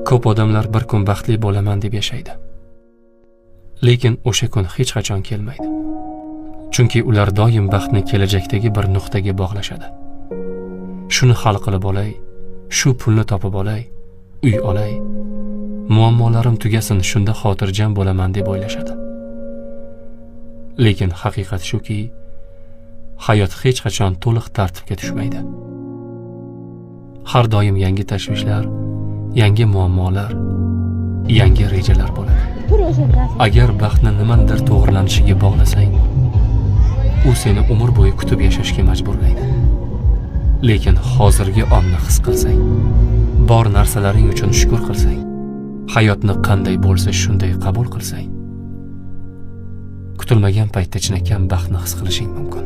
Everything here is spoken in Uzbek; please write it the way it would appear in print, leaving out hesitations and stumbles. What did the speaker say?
Ko'p odamlar bir kun baxtli bo'laman deb yashaydi. Lekin o'sha kun hech qachon kelmaydi. Chunki ular doim baxtni kelajakdagi bir nuqtaga bog'lashadi. Shuni hal qilib olay, shu pulni topib olay, uy olay, muammolarim tugasin, shunda xotirjam bo'laman deb o'ylashadi. Lekin haqiqat shuki, hayot hech qachon to'liq tartibga tushmaydi. Har doim yangi tashvishlar, yangi muammolar, yangi rejalar bo'ladi. Agar baxtni nimadir to'g'rilanishiga bog'lasang, u seni umr bo'yi kutib yashashga majburlaydi. Lekin hozirgi onni his qilsang, bor narsalaring uchun shukr qilsang, hayotni qanday bo'lsa shunday qabul qilsang, kutilmagan paytda chinakam baxtni his qilishing mumkin.